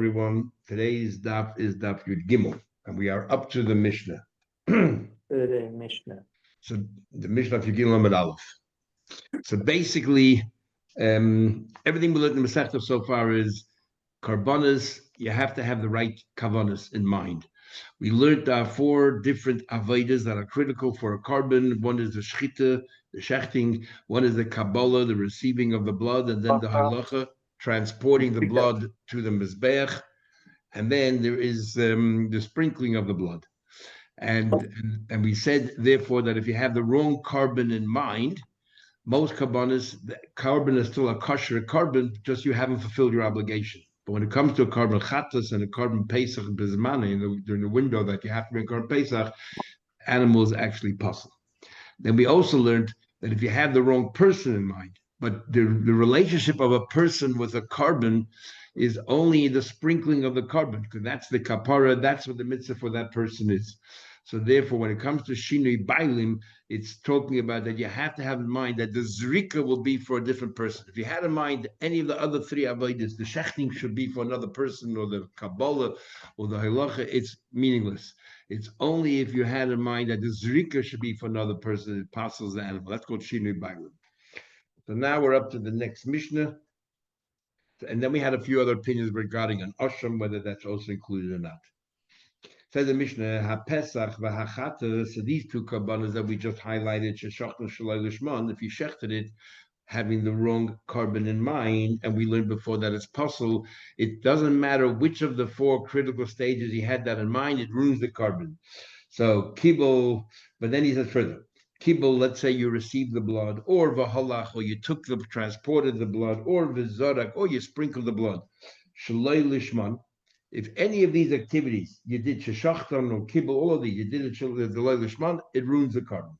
Everyone. Today's daf is daf Yud Gimel, and we are up to the Mishnah. Mishnah. So the Mishnah of Yud Gimel Amud Aleph. So basically, everything we learned in the Masechta so far is karbonas. You have to have the right kavanas in mind. We learned four different avodas that are critical for a carbon. One is the shchita, the shechting. One is the kabbalah, the receiving of the blood, and then the halacha, transporting the blood to the mizbeach, and then there is the sprinkling of the blood. And we said therefore that if you have the wrong carbon in mind, most carbonas, the carbon is still a kosher carbon, just you haven't fulfilled your obligation. But when it comes to a carbon chatas and a carbon pesach bizmane, during the window that you have to bring carbon pesach, animals actually puzzle. Then we also learned that if you have the wrong person in mind, but the relationship of a person with a carbon is only the sprinkling of the carbon, because that's the kapara, that's what the mitzvah for that person is. So therefore, when it comes to shinui bailim, it's talking about that you have to have in mind that the zrika will be for a different person. If you had in mind any of the other three avodas, the shechting should be for another person, or the kabbalah, or the halacha, it's meaningless. It's only if you had in mind that the zrika should be for another person, it passes the animal. That's called shinui bailim. So now we're up to the next Mishnah. And then we had a few other opinions regarding an Osham, whether that's also included or not. Says the Mishnah, HaPesach v'Hachata, so these two karbanas that we just highlighted, Sheshachnu Shalai Lishman, if you shechted it, having the wrong carbon in mind, and we learned before that it's possible, it doesn't matter which of the four critical stages he had that in mind, it ruins the carbon. So kibble, but then he says further, kibble, let's say you received the blood, or v'halach, or you transported the blood, or v'zorak, or you sprinkled the blood. Shalai Lishman, if any of these activities you did sheshachtan or kibble, all of these, you did it shalai Lishman, it ruins the carbon.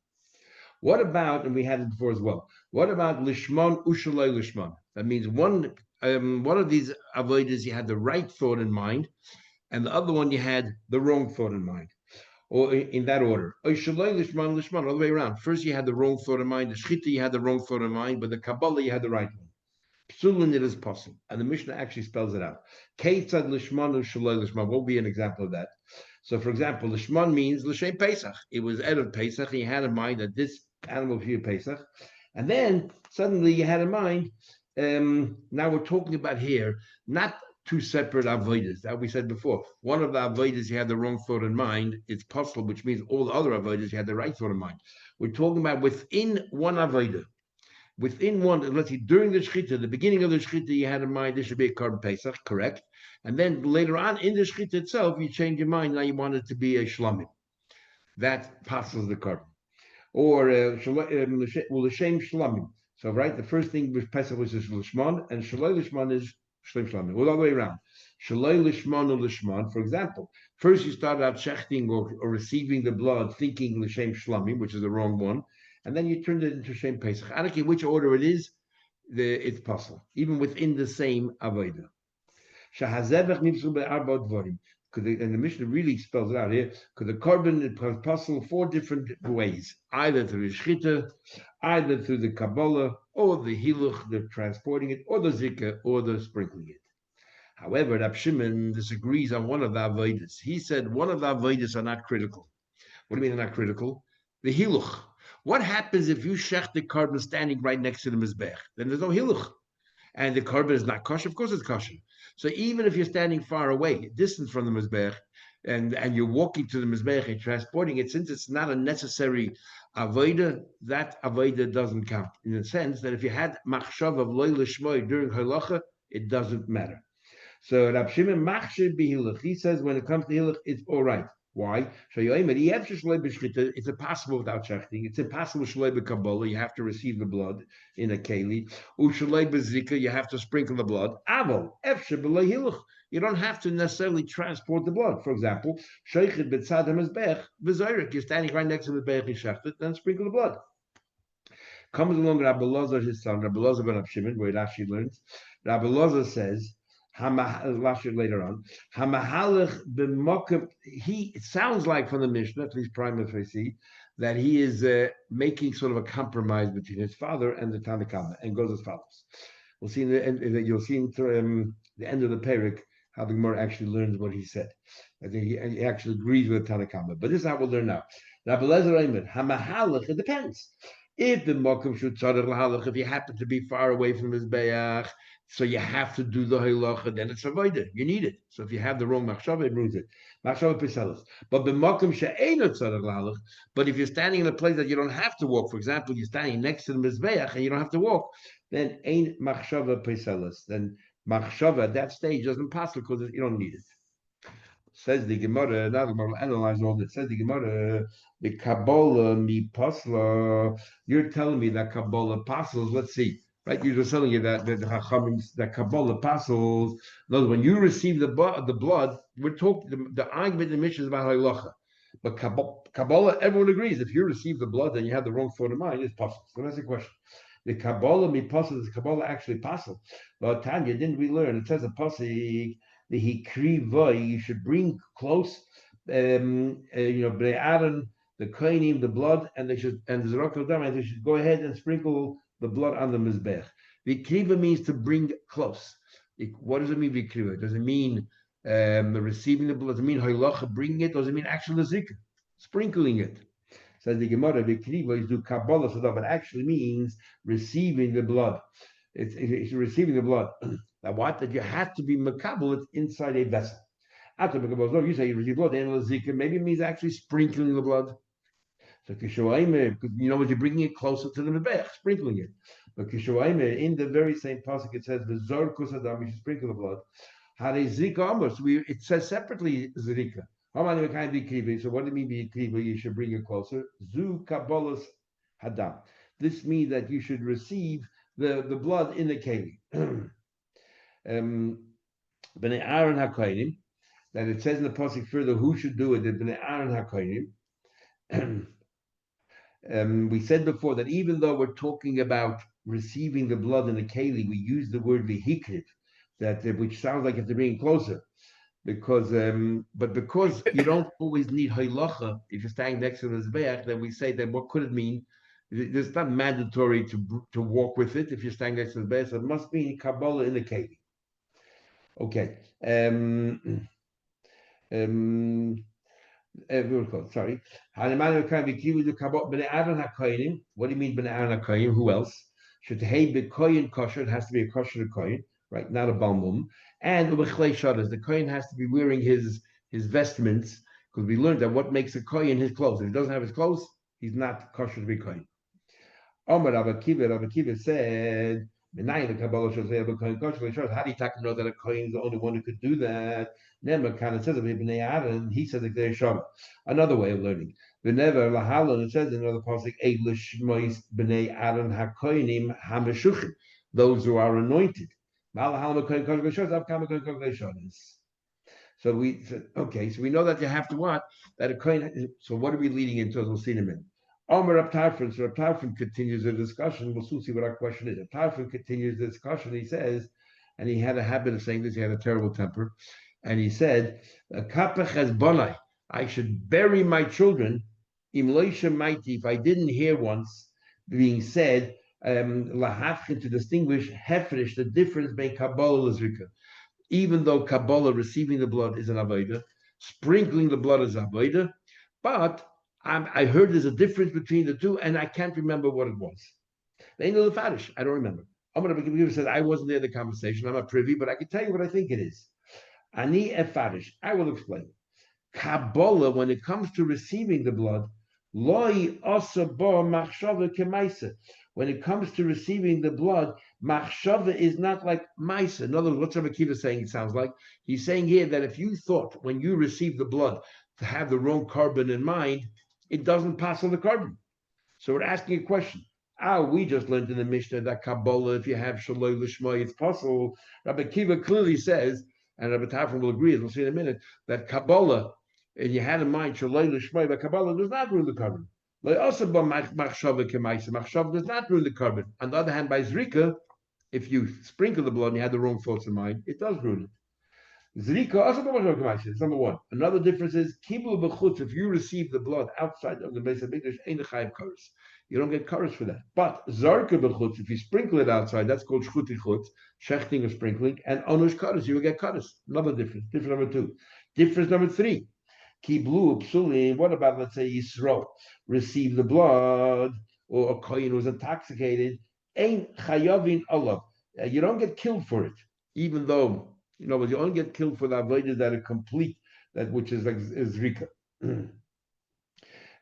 What about, and we had it before as well, what about lishman ushalai lishman? That means one of these avodas you had the right thought in mind, and the other one you had the wrong thought in mind, or in that order. Ushalai lishman lishman, all the way around. First you had the wrong thought in mind, the shchita you had the wrong thought in mind, but the kabbalah you had the right one. Psulin it is possible, and the Mishnah actually spells it out. Keitzad lishman ushalai lishman. What will be an example of that? So, for example, lishman means l'shem Pesach. It was Erev Pesach. He had in mind that this animal for Pesach, and then suddenly you had in mind. Now we're talking about here not two separate avodas that we said before. One of the avodas you had the wrong thought in mind. It's possible, which means all the other avodas you had the right thought in mind. We're talking about within one avodah. Within one, let's see, during the shechita, the beginning of the shechita, you had in mind this should be a carbon pesach, correct? And then later on in the shechita itself, you change your mind. Now you want it to be a shlamim. That passes the carbon. Or l'shem shlamim. So right, the first thing with pesach was lishman, and shalai lishman is shlem shlamim. All the way around. Shalai lishman or lishman. For example, first you start out shechting or receiving the blood, thinking l'shem shlamim, which is the wrong one. And then you turned it into Shem Pesach. I don't care which order it is, it's possible, even within the same Avodah. And the Mishnah really spells it out here, because the carbon is possible four different ways, either through the Shchita, either through the Kabbalah, or the Hiluch, the transporting it, or the Zikah, or the sprinkling it. However, Rab Shimon disagrees on one of the Avodas. He said one of the Avodas are not critical. What do you mean they're not critical? The Hiluch. What happens if you shech the carbon standing right next to the mizbech? Then there's no hiluch, and the carbon is not kosher. Of course, it's kosher. So even if you're standing far away, distant from the mizbech, and you're walking to the mizbech and transporting it, since it's not a necessary avodah, that avodah doesn't count. In the sense that if you had machshav of loy lishmoy during halacha, it doesn't matter. So Rab Shimon machshav bihiluch. He says when it comes to hiluch, it's all right. Why? It's impossible without shechting. It's impossible with kabbalah. You have to receive the blood in a keli. You have to sprinkle the blood. You don't have to necessarily transport the blood. For example, you're standing right next to the mizbech, you shecht it, then sprinkle the blood. Comes along Rabbi Elazar, his son, Rabbi Elazar ben Shimon, where it actually learns. Rabbi Elazar says, later on, it sounds like from the Mishnah, at least prima facie, that he is making sort of a compromise between his father and the Tanakhama, and goes as follows. We'll see you'll see in the end of the Perek how the Gemara actually learns what he said. I think he actually agrees with Tanakama. But this is how we'll learn now. Rabbi Lezer Ayman, Hamahalach, it depends. If the Mokum should tzadar lahalach, if you happen to be far away from his bayach, so you have to do the halacha, then it's avoided. You need it. So if you have the wrong machshava, it ruins it. Machshava peselas. But the Mokum she'eino tzadar lahalach. But if you're standing in a place that you don't have to walk, for example, you're standing next to the mizbeach and you don't have to walk, then ain't machshava peselas. Then machshava at that stage doesn't pass because you don't need it. Says the Gemara, now the Gemara analyze all this. Says the Gemara, the Kabbalah mi pasla. You're telling me that Kabbalah passes. Let's see, right? You're just telling you that the Chachamim, that Kabbalah passes. In other words, when you receive the blood, we're talking the argument in the Mishnah is about halacha. But Kabbalah, everyone agrees. If you receive the blood, then you have the wrong thought of mind. It's possible. So that's the question. The Kabbalah mi passes. The Kabbalah actually passes. But Tanya, didn't we learn? It says a pasuk. The hikriva, you should bring close, Bnei Aaron, the kohanim, the blood, and they should, and the zerok dam, and they should go ahead and sprinkle the blood on the mizbech. Vikriva means to bring close. What does it mean, vikriva? Does it mean receiving the blood? Does it mean halacha, bringing it? Does it mean actual zikr, sprinkling it? Says the Gemara, vikriva is do kabbalah, so that actually means receiving the blood. It's receiving the blood. That what? That you have to be makabel, it's inside a vessel. After makabel, you say you receive blood, maybe it means actually sprinkling the blood. So kishoaim, you know what, you're bringing it closer to the mebech, sprinkling it. But kishoaim, in the very same pasuk, it says v'zor kusadam, you should sprinkle the blood. Hare zika amos, it says separately zrika. So what do you mean be kriva? You should bring it closer. Zu kabbalas hadam. This means that you should receive the blood in the keli. Bnei Aaron HaKohanim, that it says in the pasuk further who should do it, the Bnei Aaron HaKohanim. We said before that even though we're talking about receiving the blood in the keli, we use the word vihikriv, which sounds like you have to bring it closer. Because you don't always need halacha if you're standing next to the mizbeach, then we say that what could it mean? It's not mandatory to walk with it if you're standing next to the mizbeach, so it must mean Kabbalah in the keli. Okay. Sorry. What do you mean Bnei Aaron HaKohanim? Who else? Should hey be kohen kosher? It has to be a kosher kohen, right? Not a balmum. And the kohen has to be wearing his vestments, because we learned that what makes a kohen his clothes. If he doesn't have his clothes, he's not kosher to be kohen. Omar Rabbi Kiva said, how do you know that a kohen is the only one who could do that? Never kind of says of Bnei Aaron, he says that they're Shama. Another way of learning. Whenever Lahalon, it says in another pasuk, Bnei Aaron HaKohenim HaMeshuchim, those who are anointed. So we said, okay, so we know that you have to what? That a kohen. So what are we leading into? As we'll see in a minute. Omer Reb Tarfon. So Reb Tarfon continues the discussion. We'll soon see what our question is. Reb Tarfon continues the discussion. He says, and he had a habit of saying this. He had a terrible temper, and he said, "Kapech has bonai. I should bury my children. Im loisha mighty. If I didn't hear once being said, lahafkin to distinguish hefresh, the difference between Kabbalah and Zrika. Even though Kabbalah, receiving the blood, is an avodah, sprinkling the blood is avodah, but I heard there's a difference between the two, and I can't remember what it was. I don't remember. Amar Rabbi Kiva said, I wasn't there in the conversation. I'm not privy, but I can tell you what I think it is. Ani efarish. I will explain. Kabbalah, when it comes to receiving the blood, loi asa bo machshava kemaisa. When it comes to receiving the blood, machshava is not like maisa. In other words, what's Rabbi Kiva saying? It sounds like he's saying here that if you thought when you received the blood to have the wrong carbon in mind, it doesn't pass on the carbon. So we're asking a question. We just learned in the Mishnah that Kabbalah, if you have Shaloi Lishma, it's possible. Rabbi Kiva clearly says, and Rabbi Tarfon will agree, as we'll see in a minute, that Kabbalah, and you had in mind Shaloi Lishma, but Kabbalah does not ruin the carbon. Machshava does not ruin the carbon. On the other hand, by Zrika, if you sprinkle the blood and you had the wrong thoughts in mind, it does ruin it. Zrika also is number one. Another difference is kibul b'chutz. If you receive the blood outside of the base of Mikdash, ain't a chayiv kares. you don't get kares for that. But zarka b'chutz, if you sprinkle it outside, that's called shchuti chutz, shechting or sprinkling, and onush kares, you will get kares. Another difference. Difference number 2. Difference number 3. Kiblu psulim. What about, let's say, Yisro received the blood, or a kohen was intoxicated? Ain't chayavin olav. You don't get killed for it, even though you only get killed for the avodah that are complete, that which is like zrika.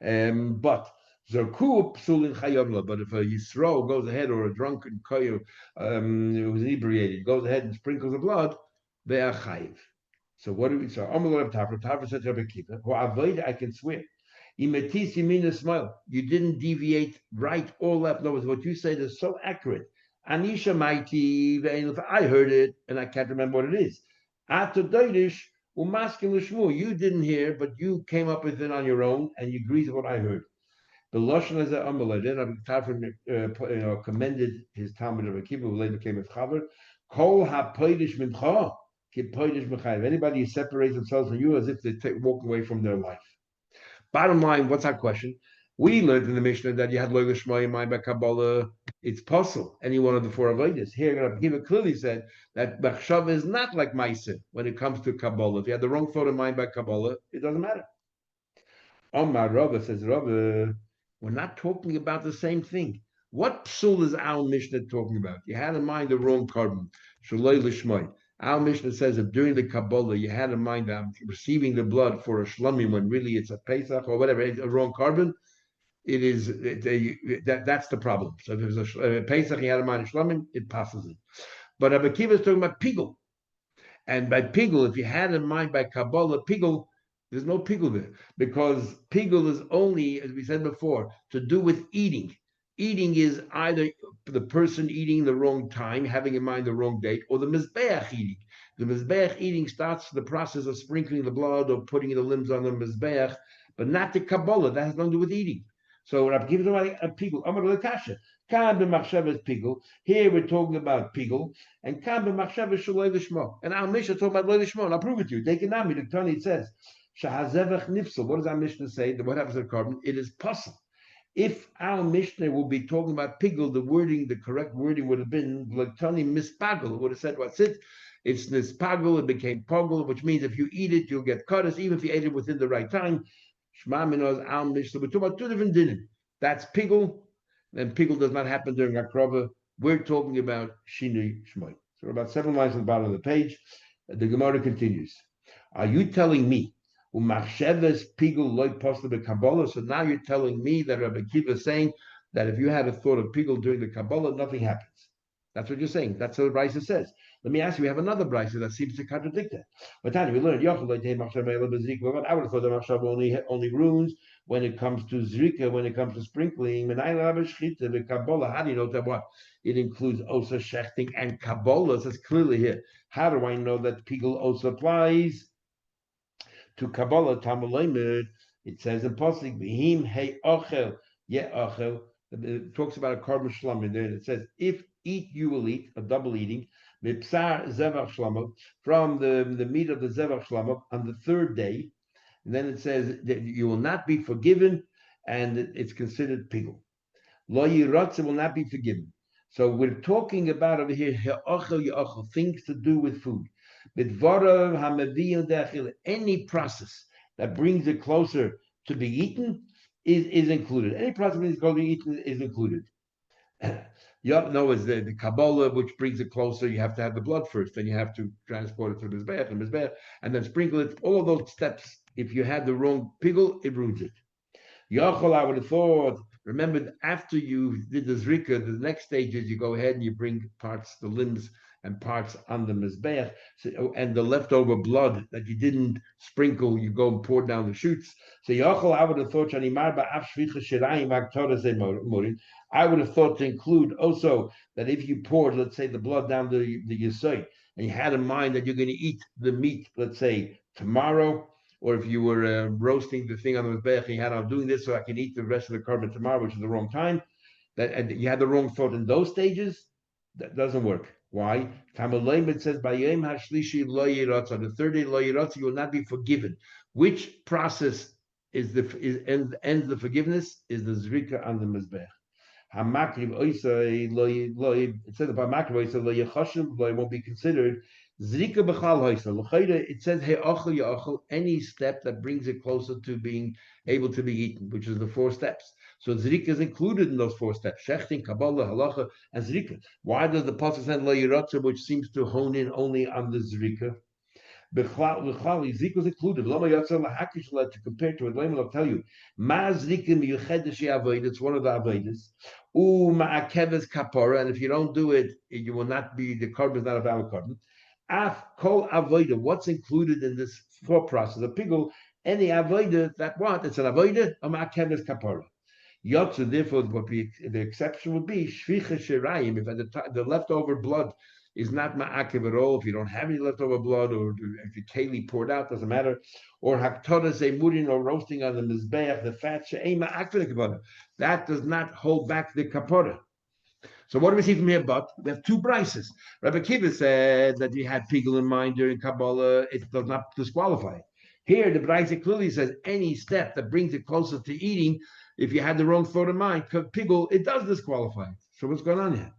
But Zarku psulin chayavla. But if a Yisro goes ahead, or a drunken kohen who was inebriated goes ahead and sprinkles the blood, they are chayiv. So what do we say? Amalei Tafra said to Rabbi Kiva, "Who avoid I can swear. Imetis yimina smile. You didn't deviate right or left. No, what you said is so accurate. Anisha mighty. I heard it, and I can't remember what it is. Atodoidish umaskin l'shmu. You didn't hear, but you came up with it on your own, and you agreed with what I heard." The lashon is Amalei. Then Rabbi Tafra commended his Talmud Rabbi Kiva, who later became a chaver. Kol hapoidish mincha. Anybody who separates themselves from you as if they walk away from their life. Bottom line, what's our question? We learned in the Mishnah that you had Lo Lishma in mind by Kabbalah. It's possible, any one of the 4 avodas. Here, Rabbi Kiva clearly said that Bachshav is not like Maisa when it comes to Kabbalah. If you had the wrong thought in mind by Kabbalah, it doesn't matter. Omar Rabba says, Rabba, we're not talking about the same thing. What psul is our Mishnah talking about? You had in mind the wrong carbon. Shaloi Lishma. Our Mishnah says that during the Kabbalah, you had in mind that receiving the blood for a shlamim when really it's a Pesach or whatever, it's a wrong carbon. That's the problem. So if it was a Pesach, you had in mind a shlamim, it passes it. But Rabbi Kiva is talking about pigul. And by pigul, if you had in mind by Kabbalah, pigul, there's no pigul there. Because pigul is only, as we said before, to do with eating. Eating is either the person eating the wrong time, having in mind the wrong date, or the mizbeach eating. The mizbeach eating starts the process of sprinkling the blood or putting the limbs on the mizbeach, but not the Kabbalah. That has nothing to do with eating. So Rabbi Kiva is a pigul. Amar lekasha. Kan b'machshava is pigul. Here we're talking about pigul, and kan b'machshava is shaloi lishmo. And our Mishnah talking about lo lishmo. And I'll prove it to you. Take it now. The Tani it says shahazevach nifsel. What does our Mishnah say? What happens to the carbon? It is possible. If our Mishnah will be talking about pigul, the correct wording would have been Glutani mispagul. It would have said, what's it? It's nispagul, it became pogul, which means if you eat it, you'll get kadas, even if you ate it within the right time. Shema Minos, our Mishnah. We're talking about 2 different dinim. That's pigul, and pigul does not happen during Akrava. We're talking about Shinui Shmoi. So we're about 7 lines on the bottom of the page. The Gemara continues. Are you telling me so now you're telling me that Rabbi Kiva is saying that if you had a thought of pigul during the Kabbalah, nothing happens. That's what you're saying. That's what the Brisa says. Let me ask you, we have another Brisa that seems to contradict that. But Tanya, we learned, I would have thought the Machshav only runes when it comes to Zrika, when it comes to sprinkling. How do you know that what? It includes Osa, Shechting, and Kabbalah. So it's clearly here. How do I know that pigul also applies to Kabbalah? Tamalaymed, it says in Pasuk, V'him hey ochel, ye ochel. It talks about a carbon shlamim there. It says, if eat, you will eat, a double eating, mipsar zevach shlamim, from the meat of the zevach shlamim on the 3rd day. And then it says that you will not be forgiven, and it's considered pigul. Lo yirotze will not be forgiven. So we're talking about over here, things to do with food. Any process that brings it closer to be eaten is included. Any process that brings it closer to be eaten is included. No, it's the Kabbalah, which brings it closer. You have to have the blood first, then you have to transport it to Mizbeach, and then sprinkle it. All of those steps, if you had the wrong pigul, it ruins it. Yachol, I would have thought, remember, after you did the zrika, the next stage is you go ahead and you bring parts, the limbs and parts on the mizbeach, and the leftover blood that you didn't sprinkle, you go and pour down the shoots. So Yachol, I would have thought, I would have thought to include also that if you poured, let's say, the blood down the yesod, and you had in mind that you're going to eat the meat, let's say, tomorrow, or if you were roasting the thing on the mizbeach, and you had, I'm doing this so I can eat the rest of the carbon tomorrow, which is the wrong time, and you had the wrong thought in those stages, that doesn't work. Why? It says, Bayem hashlishi lo yiratza. On the 3rd day, lo yiratza, you will not be forgiven. Which process ends the forgiveness? Is the zrika on the mizbeach. Hamakriv oisai loy. It says about makriv oisai loy yachashiv loy won't be considered. Zrika b'chal hoisa. L'chayda it says he'achal yachal, any step that brings it closer to being able to be eaten, which is the 4 steps. So zrika is included in those 4 steps. Shechting, kabbalah, halacha, and zrika. Why does the pasuk say lo yiratza, which seems to hone in only on the zrika? Zrika was included. Lama yatza lahakish to compare to it. I'll tell you. Ma zrika miyuchedesh avoid. It's one of the avodas. Ma'akeves kapara, and if you don't do it, you will not be, the carbon is not a valid carbon. Af kol avoida. What's included in this thought process? A pigul, any avoida that what? It's an avoida or ma'akeves kapara. Yotze, therefore, the exception would be shvicha shirayim, if at the leftover blood is not ma'akev at all, if you don't have any leftover blood, or if your keli poured out, doesn't matter, or haktodas emurin, or roasting on the mizbeach, the fat she'ei ma'akev kapara, that does not hold back the kapara. So what do we see from here? But we have 2 brises. Rabbi Kiva said that he had pigul in mind during Kabbalah, it does not disqualify it. Here, the Braisa clearly says any step that brings it closer to eating, if you had the wrong thought in mind, pigul, it does disqualify. So what's going on here?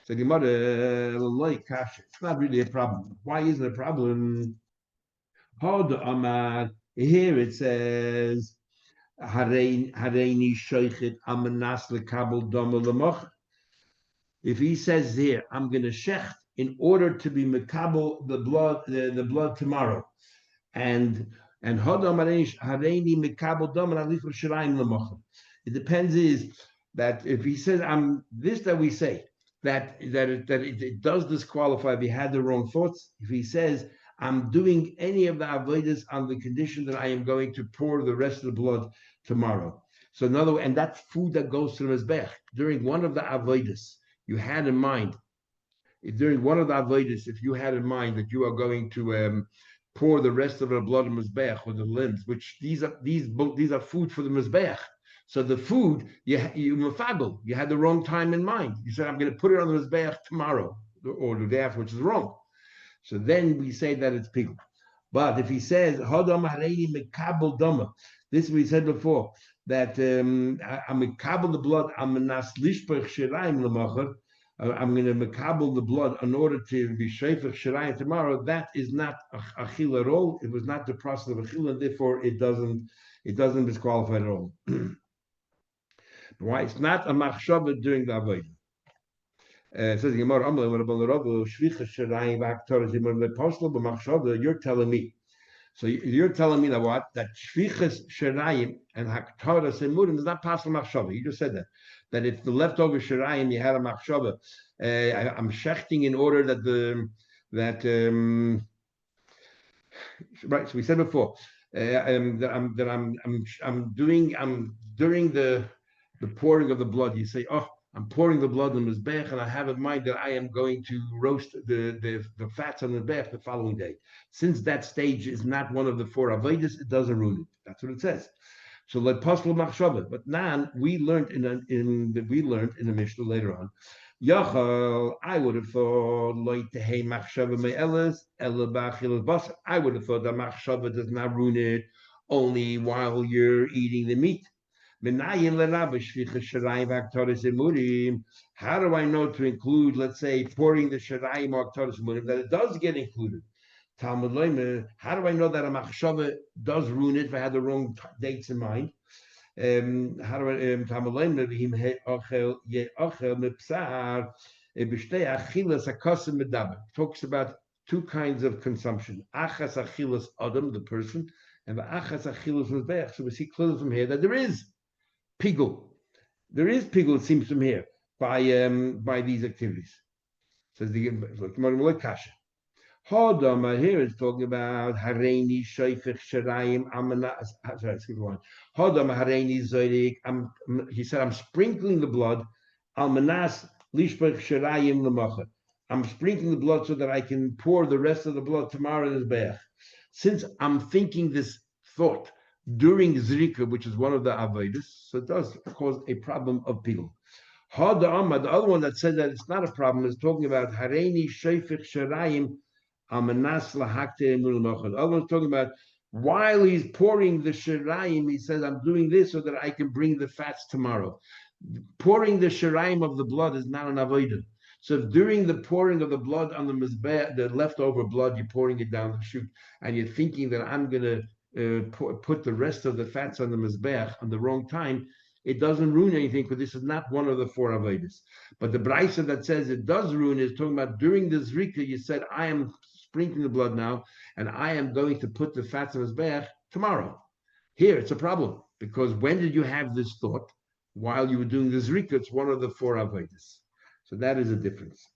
So the mother, it's not really a problem. Why isn't it a problem? Here it says, Hareini shoichet amanas lekabel dama lemoch. If he says here, I'm going to shecht in order to be mekabel the blood tomorrow, and hodam hareini mekabel dam alifur shirayim lemochem. It depends is that if he says I'm this, that we say that it does disqualify if he had the wrong thoughts. If he says I'm doing any of the avodas on the condition that I am going to pour the rest of the blood tomorrow. So another, and that's food that goes to the mizbech during one of the avodas. You had in mind, during one of the avodas, if you had in mind that you are going to pour the rest of the blood of mizbeach or the limbs, which these are food for the mizbeach. So the food you mafagel, you had the wrong time in mind. You said I'm going to put it on the mizbeach tomorrow or the day after, which is wrong. So then we say that it's pigul. But if he says hodam hareini mekabel dama, this we said before, that I'm mekabel the blood, I'm menas lishpach shirayim lemacher, I'm going to mekabel the blood in order to be shreifach shirayim tomorrow. That is not achil at all. It was not the process of achil, and therefore it doesn't disqualify at all. Why? It's not a machshava during the avodah. Says the Gemara, you're telling me. So you're telling me that what? That shvichas shirayim and haktaras emurim is not possible machshava. You just said that. That if the leftover shirayim you had a machshava, I'm shechting in order that right. So we said before I'm during the pouring of the blood. You say, oh, I'm pouring the blood on the mizbech, and I have in mind that I am going to roast the fats on the mizbech the following day. Since that stage is not one of the 4 avodas, it doesn't ruin it. That's what it says. So let possible machshava. But now we learned in the Mishnah later on. Yachal, I would have thought like to hey machshava me'elas elabachil basar. I would have thought that machshava does not ruin it only while you're eating the meat. How do I know to include, let's say, pouring the shirayim or aktaris emurim, that it does get included? Talmud Loimer, how do I know that a machshava does ruin it if I had the wrong dates in mind? Talmud Loimer, talks about 2 kinds of consumption. Achas achilas adam, the person, and the achas achilas mizbeach. So we see clearly from here that there is pigul. There is pigul, it seems from here, by these activities. Says the Gemara Kasha. Hodama here is talking about hareini shoifich shirayim amanas. Sorry, skip one. Hodama hareini zodik. He said, I'm sprinkling the blood almanas lishpach shirayim lemacher. I'm sprinkling the blood so that I can pour the rest of the blood tomorrow in his beach. Since I'm thinking this thought during Zrika, which is one of the avodas, so it does cause a problem of pigul. The other one that said that it's not a problem is talking about hareini sheifich shirayim amanas lahakte emul. The other one's talking about while he's pouring the shirayim, he says, I'm doing this so that I can bring the fats tomorrow. pouring the shiraim of the blood is not an avodah. So if during the pouring of the blood on the mizbeach, the leftover blood, you're pouring it down the chute, and you're thinking that I'm going to put the rest of the fats on the mizbeach on the wrong time, it doesn't ruin anything because this is not one of the four avodas. But the brisa that says it does ruin is talking about during the zrika, you said, I am sprinkling the blood now, and I am going to put the fats on the mizbeach tomorrow. Here, it's a problem, because when did you have this thought? While you were doing the zrika, it's one of the four avodas. So that is a difference.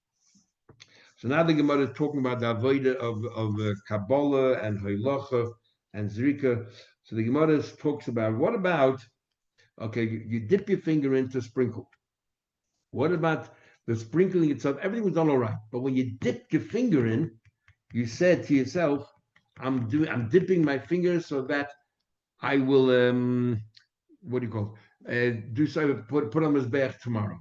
So now the Gemara is talking about the avodah of Kabbalah and Hoilacha and Zrika. So the Gemara talks about, what about, okay, you dip your finger into sprinkle. What about the sprinkling itself? Everything was done all right. But when you dipped your finger in, you said to yourself, I'm dipping my finger so that I will, what do you call it? Do so, put on Mizbeach tomorrow.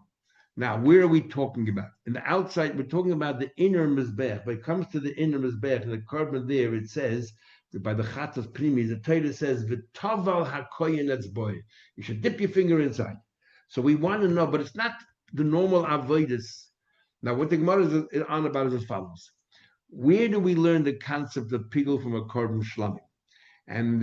Now, where are we talking about? In the outside, we're talking about the inner Mizbeach. When it comes to the inner Mizbeach, in the carbon there, it says, that by the Chatas Primis, the Torah says, V'taval hakoyin etzboy. You should dip your finger inside. So we want to know, but it's not the normal avodas. Now, what the Gemara is on about is as follows. Where do we learn the concept of pigul from a carbon shlamim? And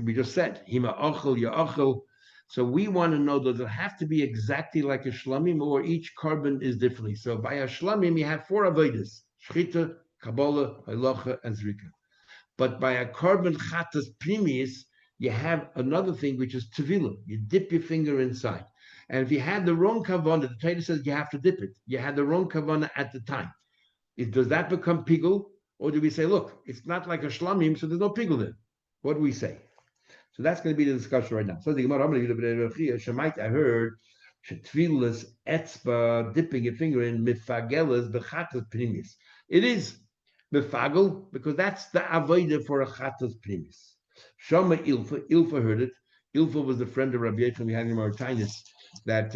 we just said, Hima ochel, ya ochel. So we want to know, does it have to be exactly like a shlamim, or each carbon is differently? So by a shlamim, you have four avodas: shchita, kabbalah, halacha, and zrika. But by a carbon chatas primis, you have another thing, which is tevilah. You dip your finger inside. And if you had the wrong kavanah, the Torah says you have to dip it. You had the wrong kavanah at the time. Does that become pigul? Or do we say, look, it's not like a shlamim, so there's no pigul there? What do we say? So that's going to be the discussion right now. So the Gemara, I heard shetvilas etzba, dipping your finger in mifagelas bechatas primis. It is mifagel because that's the avodah for a chatas primis. Shama Ilfa heard it. Ilfa was the friend of Rabbi Yechon we had in Mauritius that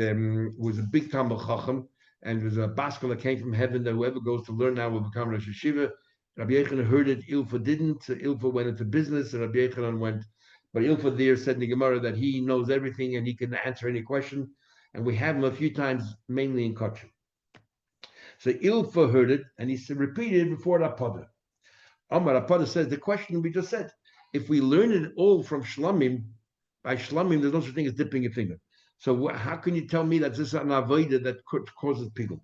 was a big Talmid Chacham and was a baskel that came from heaven that whoever goes to learn now will become Rosh Yeshiva. Rabbi Yechon heard it. Ilfa didn't. So Ilfa went into business and Rabbi Yechon went. But Ilfa there said in the Gemara that he knows everything and he can answer any question. And we have him a few times, mainly in Kotcher. So Ilfa heard it and he repeated it before Rapada. Amar Rapada says the question we just said. If we learn it all from Shlamim, by Shlamim, there's no such thing as dipping your finger. So how can you tell me that this is an avodah that causes pigul?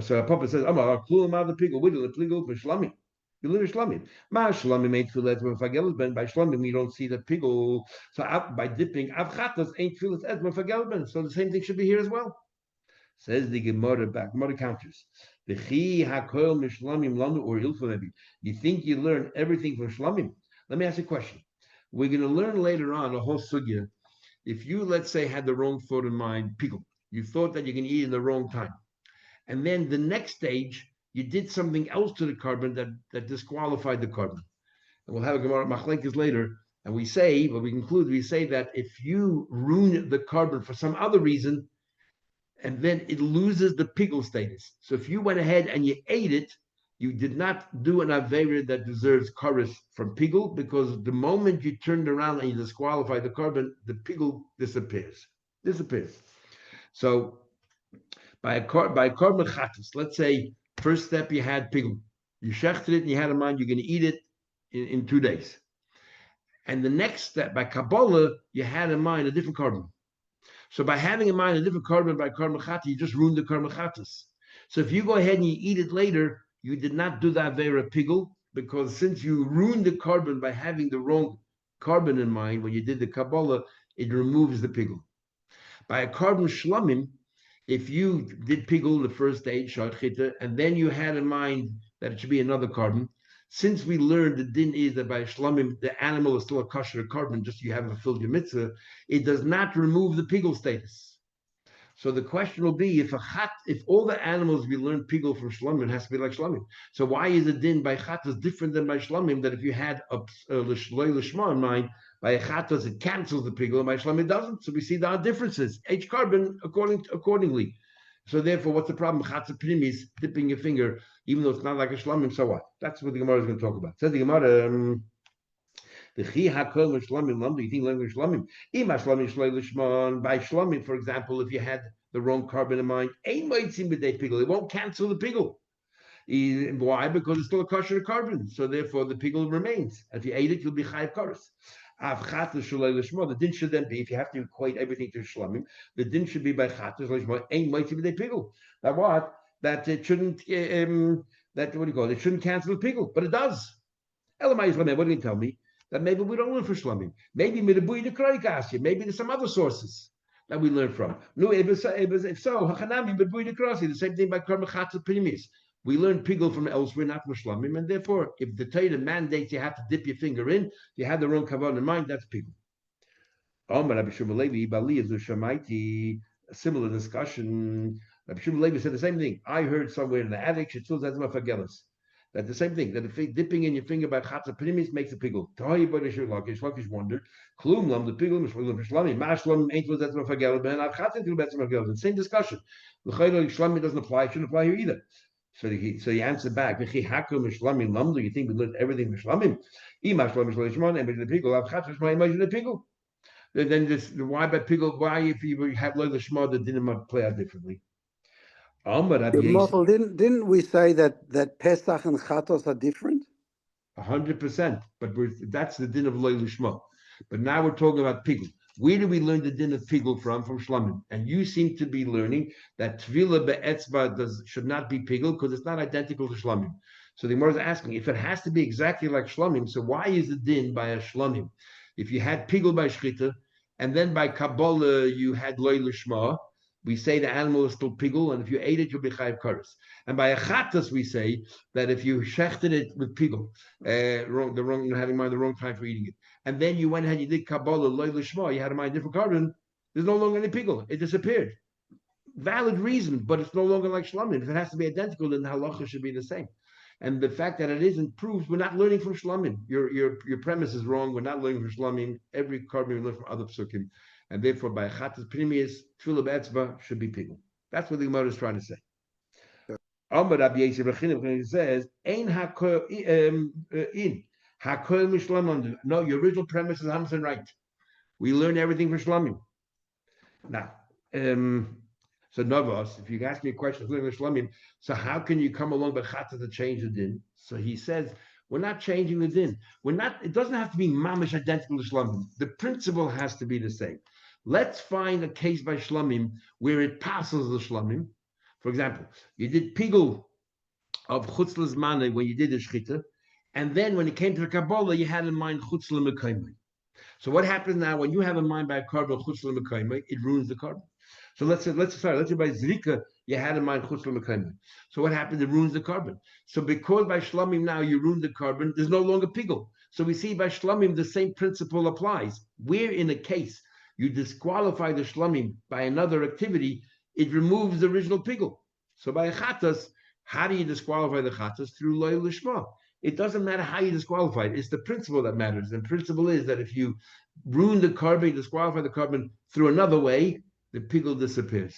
So Papa says, Amar Klulam the pigul. We do the pigul for Shlamim. You live in Shlamim. Ma Shlamim ain't filet when fagelas ben. By Shlamim you don't see the pigul. So by dipping avchatas ain't filet et when fagelas ben. So the same thing should be here as well. Says the Gemara back. Gemara counters. The chi hakoil mishlamim lanu or ilfa. You think you learn everything from Shlamim? Let me ask you a question. We're going to learn later on a whole sugya. If you, let's say, had the wrong thought in mind, pigul, you thought that you can eat in the wrong time, and then the next stage you did something else to the carbon that disqualified the carbon. And we'll have a Gemara Machlekes later, and we say, but we conclude, we say that if you ruin the carbon for some other reason, and then it loses the pigul status. So if you went ahead and you ate it, you did not do an avera that deserves chorus from pigul, because the moment you turned around and you disqualify the carbon, the pigul disappears. So by carbon chatas, let's say first step you had pigul, you shechted it and you had in mind you're going to eat it in 2 days, and the next step by Kabbalah you had in mind a different carbon. So by having in mind a different carbon by carbon chatas, you just ruined the carbon chatas. So if you go ahead and you eat it later, you did not do the avera pigul, because since you ruined the carbon by having the wrong carbon in mind when you did the Kabbalah, it removes the pigul. By a carbon shlamim, if you did pigul the first stage, shachita, and then you had in mind that it should be another carbon, since we learned the din is that by shlamim, the animal is still a kosher carbon, just you haven't fulfilled your mitzvah, it does not remove the pigul status. So the question will be, if all the animals we learn pigul from shlamim, it has to be like shlamim. So why is the din by chatas different than by shlamim? That if you had a lishma in mind, by chatas it cancels the pigul, and by shlamim it doesn't. So we see there are differences. Each carbon accordingly. So therefore, what's the problem? Chatas primis, dipping your finger, even though it's not like a shlamim. So what? That's what the Gemara is going to talk about. Says the Gemara. The chi hakol shlamim lamdu. You think learning shlamim? Ima shlamim shlei lishman. By shlamim, for example, if you had the wrong carbon in mind, ein moitzim b'dei pigul. It won't cancel the pigul. Why? Because it's still a kosher carbon. So therefore, the pigul remains. If you ate it, you'll be chayav kares. The din should then be, if you have to equate everything to shlamim, the din should be by chatas lishma ein moitzim b'dei pigul. That what? That it shouldn't. That what do you call it? It shouldn't cancel the pigul, but it does. Elamai Shlamim, what do you tell me? That maybe we don't learn from Shlamim. Maybe Midabui Nekroikasya. Maybe there's some other sources that we learn from. No, if so, Hachanami Midabui Nekrasi, the same thing by Karmachatz Primis. We learn pigul from elsewhere, not from Shlamim, and therefore, if the Torah mandates you have to dip your finger in, you have the wrong kavanah in mind, that's pigul. A similar discussion. Rabbi Shimon Levi said the same thing. I heard somewhere in the attic, that the same thing, that if dipping in your finger by chatza primis makes a pigul. Tahi by the Shlokish wondered, Klum lam the pigul, Mishlam Shlami, Mashlam ain't was that's for Gelb, and I've chatza to better Gelb. Same discussion. The Chayla Shlami doesn't apply, shouldn't apply here either. So he answered back, Vichi Hakum Shlami Lamdu, you think we learned everything from Shlamim? Imashlam Shlishman, and the pigul, I've chatza my imagine the pigul. Then this why by pigul, why if you have loy the shma, the didn't play out differently. Motel, didn't we say that Pesach and Chatos are different? 100%, but that's the din of loy lishma. But now we're talking about pigul. Where do we learn the din of pigul from? From Shlamim. And you seem to be learning that Tvila be'etzba should not be pigul because it's not identical to Shlamim. So the Gemara is asking, if it has to be exactly like Shlamim, so why is the din by a Shlamim? If you had pigul by Shchita, and then by Kabbalah you had loy lishma, we say the animal is still pigul, and if you ate it, you'll be chayav kares. And by a chatas, we say that if you shechted it with pigul, having in mind the wrong time for eating it, and then you went ahead, you did kabbalah loy lishma, you had in mind a different carbon, there's no longer any pigul. It disappeared. Valid reason, but it's no longer like shlamim. If it has to be identical, then the halacha should be the same. And the fact that it isn't proves we're not learning from shlamim. Your premise is wrong. We're not learning from shlamim. Every carbon we learn from other psukim. And therefore, by chatas primius, tefillah be'etzba should be pigul. That's what the Gemara is trying to say. Amar Rabbi Yisrael says, "Ein hakoil mishlamim." No, your original premise is 100% right. We learn everything from shlamim. Now, so Novos, if you ask me a question, shlamim. So how can you come along by chatas to change the din? So he says, we're not changing the din. We're not. It doesn't have to be mamish identical to shlamim. The principle has to be the same. Let's find a case by shlamim where it passes the shlamim. For example, you did pigul of chutz l'zmane when you did the shchita, and then when it came to the Kabbalah, you had in mind chutz l'mekayme. So what happens now when you have in mind by a carbon chutz l'mekayme? It ruins the carbon. So let's say by zrika you had in mind chutz l'mekayme. So what happens? It ruins the carbon. So because by shlamim now you ruined the carbon, there's no longer pigul. So we see by shlamim the same principle applies. Where in a case you disqualify the shlamim by another activity, it removes the original pigul. So by a chatas, how do you disqualify the chatas? Through loy lishma. It doesn't matter how you disqualify it. It's the principle that matters. The principle is that if you ruin the carbon, you disqualify the carbon through another way, the pigul disappears.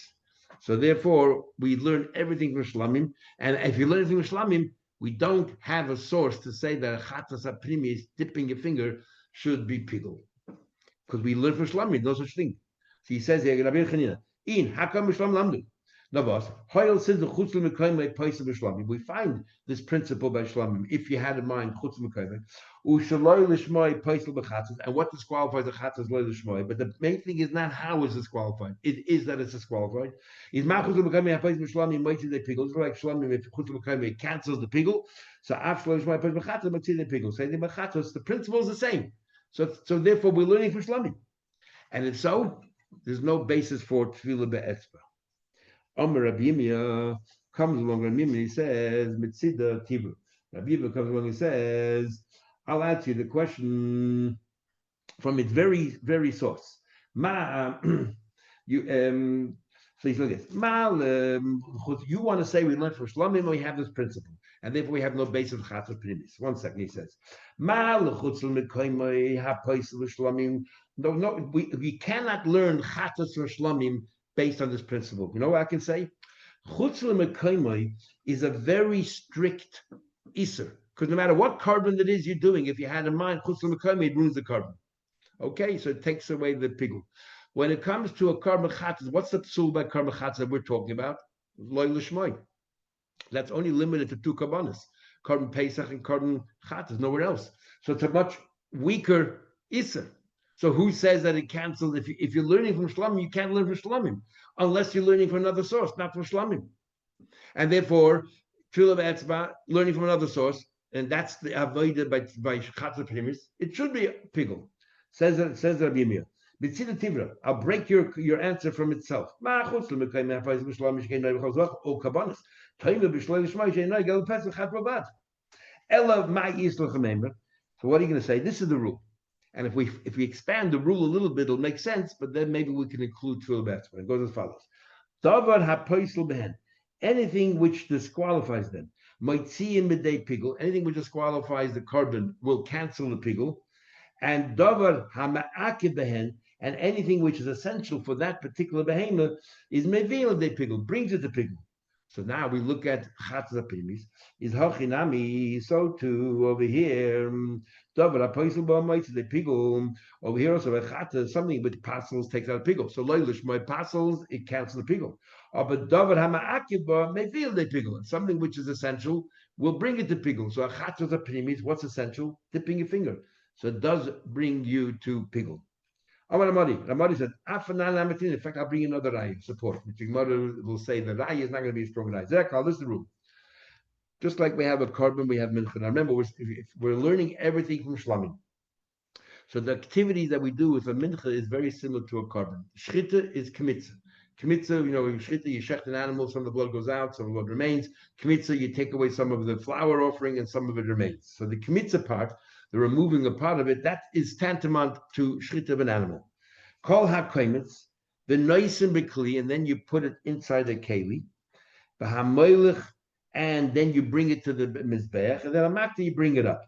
So therefore, we learn everything from shlamim. And if you learn everything from shlamim, we don't have a source to say that a chatas aprimi is dipping your finger should be pigul. Because we learn from shlamim, no such thing. So he says here, Rabbi Chanina, in hakam shlam lamdu. Navas, hoyel says the chutz l'mekayme paisa b'shlamim. We find this principle by shlamim. If you had in mind chutz l'mekayme, u'shaloi l'shmoi paisa b'chatzas, and what disqualifies the chatzas loy l'shmoi. But the main thing is not how is disqualified. It is that it's disqualified. Is ma chutz l'mekayme paisa b'shlamim mitzvah de pigul. It's like shlamim if chutz l'mekayme cancels the pigul. So af shlo l'shmoi paisa b'chatzas mitzvah de pigul. Say the b'chatzas, the principle is the same. So therefore we're learning from shlamim. And if so, there's no basis for tefillah be'etzba. Amar Rabbi Yirmiyah comes along, Rabbi Yirmiyah, he says, Mitzida Tibur. Rabbi Yirmiyah comes along, he says, I'll answer you the question from its very, very source. So he's looking at you want to say we learned from Shlamim, we have this principle, and therefore we have no basis of chatzos primis. 1 second, he says, no, we cannot learn chatzos from Shlamim based on this principle. You know what I can say? Chutz l'mekayme is a very strict iser. Because no matter what carbon it is you're doing, if you had in mind chutz l'mekayim, it ruins the carbon. Okay, so it takes away the pigul. When it comes to a carbon chatzas, what's the psul by carbon chatzas that we're talking about? Loy l'shmoy. That's only limited to 2 karbanos, carbon pesach and carbon chatzas, nowhere else. So it's a much weaker iser. So who says that it cancels? If you're learning from shlamim, you can't learn from shlamim unless you're learning from another source, not from shlamim. And therefore, tefillah be'etzba, learning from another source, and that's the avoided by chatzah primis. It should be pigul. Says Rabbi Yirmiyah. B'tzida tivra, I'll break your answer from itself. So what are you going to say? This is the rule. And if we expand the rule a little bit, it'll make sense, but then maybe we can include tefillah be'etzba. It goes as follows. Davar ha'poisel behen. Anything which disqualifies them. Moitziin b'dei pigul. Anything which disqualifies the carbon will cancel the pigul. And davar hama'akid behen. And anything which is essential for that particular behemoth is mevil de pigul, brings it to pigul. So now we look at chatzah primis. Is hachinami, so too over here. Davar hapoisel b'moitz de pigul. Over here also a chatzah, something with pasels takes out pigul. So loylish my pasels, it cancels the pigul. But davar hama'akid mevil de pigul. Something which is essential will bring it to pigul. So a chatzah primis, what's essential? Dipping your finger. So it does bring you to pigul. Ramadi said, in fact, I'll bring another raya support, which Gemara will say the raya is not going to be a strong raya. This is the rule. Just like we have a carbon, we have mincha. Now remember, we're learning everything from shlamim. So the activity that we do with a mincha is very similar to a carbon. Shchita is kmitza. Kmitza, in shchita, you shecht an animal, some of the blood goes out, some of the blood remains. Kmitza, you take away some of the flour offering and some of it remains. So the kmitza part, the removing a part of it, that is tantamount to shchita of an animal. Kol ha-koimitz, the noisim b'kli, and then you put it inside a keli, v'hamoilech, and then you bring it to the mizbeach, and then amakta, you bring it up.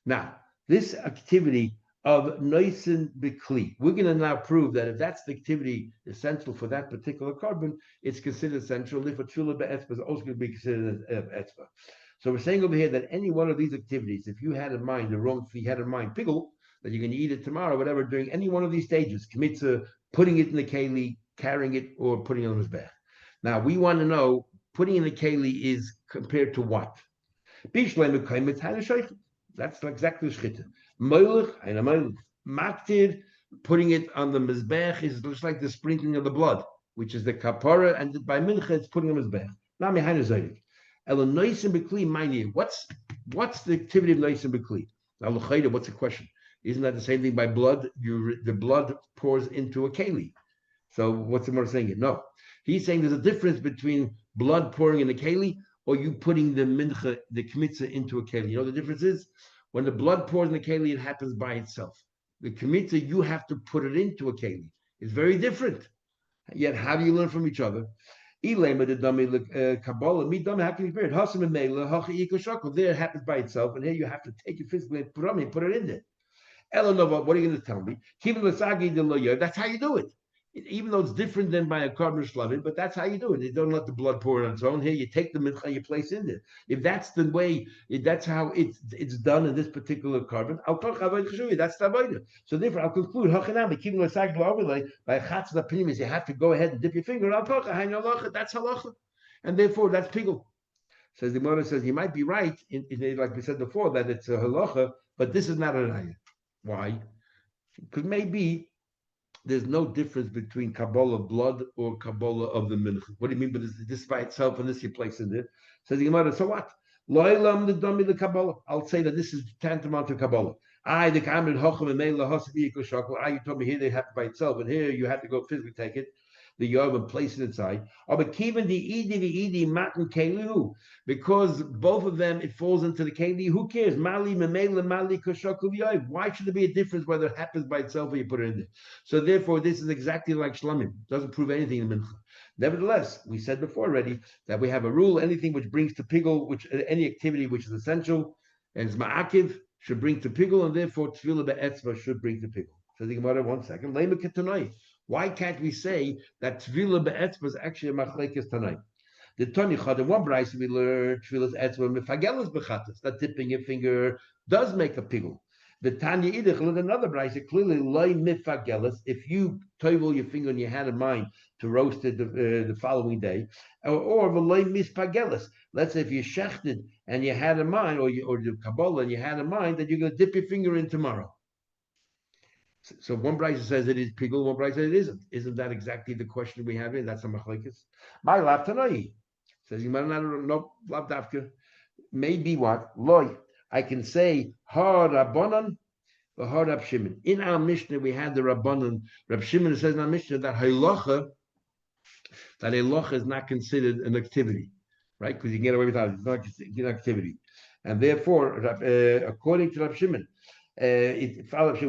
Now, this activity of noisim b'kli, we're going to now prove that if that's the activity essential for that particular carbon, it's considered essential. If a tefillah be'etzba is also going to be considered etzba. So we're saying over here that any one of these activities, if you had in mind pigul, that you're going to eat it tomorrow, whatever, during any one of these stages, kmitza, putting it in the keli, carrying it, or putting it on his back. Now, we want to know, putting in the keli is compared to what? That's exactly shchita. Maktir, putting it on the mizbech is just like the sprinkling of the blood, which is the kapara, and by mincha, it's putting on mizbech. What's the activity of noisim b'kli? Now, what's the question? Isn't that the same thing by blood? The blood pours into a keli. So what's the more saying? No. He's saying there's a difference between blood pouring in a keli or you putting the mincha, the kmitza into a keli. You know the difference is? When the blood pours in a keli, it happens by itself. The kmitza, you have to put it into a keli. It's very different. Yet how do you learn from each other? There it happens by itself, and here you have to take it physically and put it in there. Elanova, what are you going to tell me? That's how you do it. Even though it's different than by a carbon shlavim, but that's how you do it. You don't let the blood pour on its own. Here, you take the mincha and you place in there. If that's the way, that's how it's done in this particular carbon, that's the avodah. So therefore, I'll conclude, by chatzah primis, you have to go ahead and dip your finger. That's halacha. And therefore, that's pigul. Says the Gemara says, you might be right, like we said before, that it's a halacha, but this is not a raya. Why? Because maybe there's no difference between Kabbalah of blood or Kabbalah of the mincha. What do you mean? But this by itself and this you place in there. Says the Gemara, so what? I'll say that this is tantamount to Kabbalah. You told me here they have to by itself, and here you have to go physically take it, the yom, and place it inside. Because both of them, it falls into the keli. Who cares? Why should there be a difference whether it happens by itself or you put it in there? So therefore, this is exactly like shlamim. Doesn't prove anything in mincha. Nevertheless, we said before already that we have a rule: anything which brings to pigul, any activity which is essential and is ma'akiv should bring to pigul, and therefore tefillah be'etzva should bring to pigul. So the Gemara, 1 second. Why can't we say that tefillah be'etzva is actually a machlekes tanai? The Tony Chad, in one brayse we learned Tfilas Etzma Mefagelas Bechatas, that dipping your finger does make a pigul. The Tanya Idich, look at another brayse, clearly loy Mefagelas, if you toivel your finger and you had in mind to roast it the following day, or loy Mispagelas. Let's say if you shechted and you had in mind, or the Kabbalah and you had in mind that you're going to dip your finger in tomorrow. So one brayse says it is pigul, one brayse says it isn't. Isn't that exactly the question we have here? That's a machlekes. My lav tanai says you might not know lav dafka. Maybe what loy. I can say har rabbanan or har Rab Shimon. In our Mishnah we had the rabbanan. Rab Shimon says in our Mishnah that halacha is not considered an activity, right? Because you can get away with that. It's not an activity, and therefore, according to Rab Shimon. We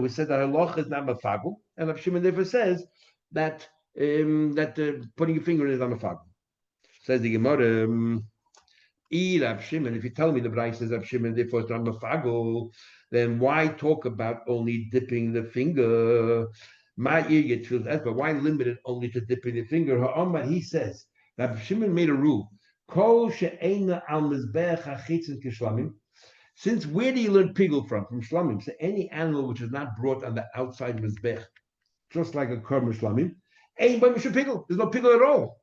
said that halacha is not mafagul, and Rav Shimon therefore says that putting your finger in is not mafagul. Says the Gemara, Rav Shimon. If you tell me the brayse says Rav Shimon, therefore it's not mafagul, then why talk about only dipping the finger? My ear gets filled, but why limit it only to dipping the finger? He says that Rav Shimon made a rule. Kol she'eina al mizbeach hachitzin kishlamim. Since where do you learn pigul from? From shlamim. So any animal which is not brought on the outside mizbech, just like a korban shlamim, ain't by pigul. There's no pigul at all.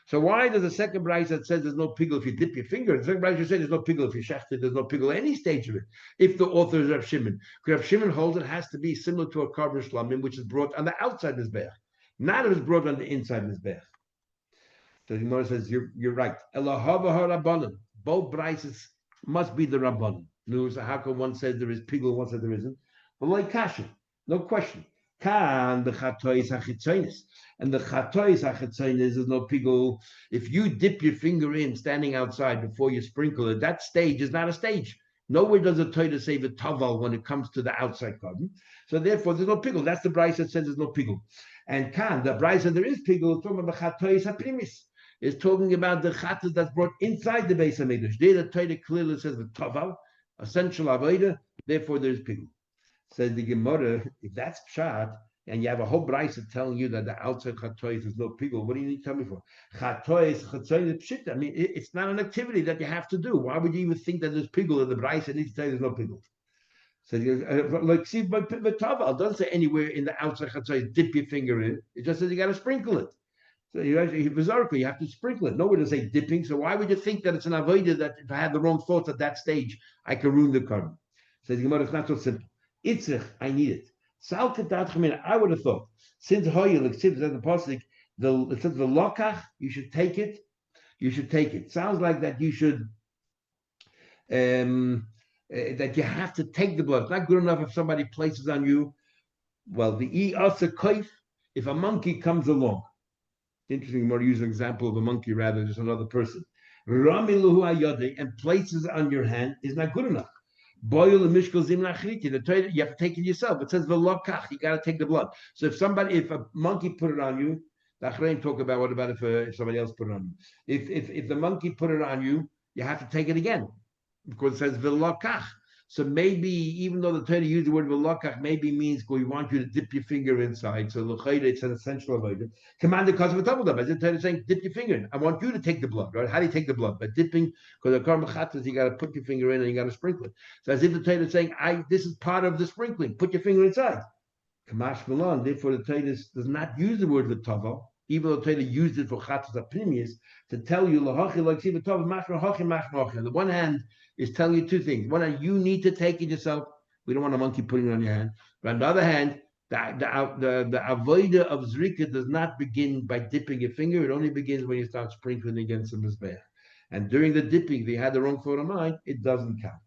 So why does the second brayse that says there's no pigul if you dip your finger? The second brayse says there's no pigul if you shechted. There's no pigul at any stage of it. If the author is Rav Shimon, because Rav Shimon holds it has to be similar to a korban shlamim, which is brought on the outside mizbech, not if it's brought on the inside mizbech. So the Gemara says you're right. Elahava harabanim. Both brayses must be the Rabbanon. So how come one says there is pigul, one says there isn't? But like kasha, no question. Kan the chatois hachitzonis, and the chatois hachitzonis is no pigul. If you dip your finger in standing outside before you sprinkle it, that stage is not a stage. Nowhere does the Torah say the taval when it comes to the outside carbon. So therefore, there's no pigul. That's the brayse that says there's no pigul. And kan the brayse that there is pigul is talking about the chatois haprimis. Is talking about the chatas that's brought inside the base of Mikdash. There, the Torah clearly says the taval, essential avodah. Therefore, there's pigul. Says the Gemara, if that's pshat, and you have a whole brayse telling you that the outside chatois is no pigul, what do you need to tell me for? Chatois pshita. I mean, it's not an activity that you have to do. Why would you even think that there's pigul in the brayse and needs to tell you there's no pigul? So, like, see, but taval doesn't say anywhere in the outside chatois dip your finger in. It just says you got to sprinkle it. So you have to sprinkle it. Nowhere to say dipping. So why would you think that it's an avodah that if I had the wrong thoughts at that stage, I can ruin the carbon? Says the Gemara, it's not so simple. Itzrich, I need it. I would have thought, since Hoyel, it says in the pasuk, it says the lokach, you should take it. You should take it. Sounds like that you should, that you have to take the blood. It's not good enough if somebody places on you. Well, the koif, if a monkey comes along. Interesting, more use an example of a monkey rather than just another person. Ramiluhu and places on your hand is not good enough. Boil the mishkal zim nachriti. You have to take it yourself. It says v'lokach. You got to take the blood. So if a monkey put it on you, the Achrayim talk about what about if somebody else put it on you. If the monkey put it on you, you have to take it again because it says v'lokach. So maybe, even though the Torah used the word v'lokach, maybe means we want you to dip your finger inside. So l'chayda, it's an essential avodah. Command the cause of a double dab. As the Torah is saying, dip your finger in. I want you to take the blood, right? How do you take the blood? By dipping, because the karma chatas, you got to put your finger in and you got to sprinkle it. So as if the Torah is saying, this is part of the sprinkling. Put your finger inside. Kamash Milan. Therefore, the Torah does not use the word v'tava, even though the Torah used it for chatas apinius to tell you l'hachi like see v'tava mashma hachi mashma hachi. On the one hand, is telling you two things. One hand, you need to take it yourself. We don't want a monkey putting it on your hand. But on the other hand, the avodah of zrika does not begin by dipping your finger. It only begins when you start sprinkling against the mizbeach. And during the dipping, if you had the wrong thought of mind, it doesn't count.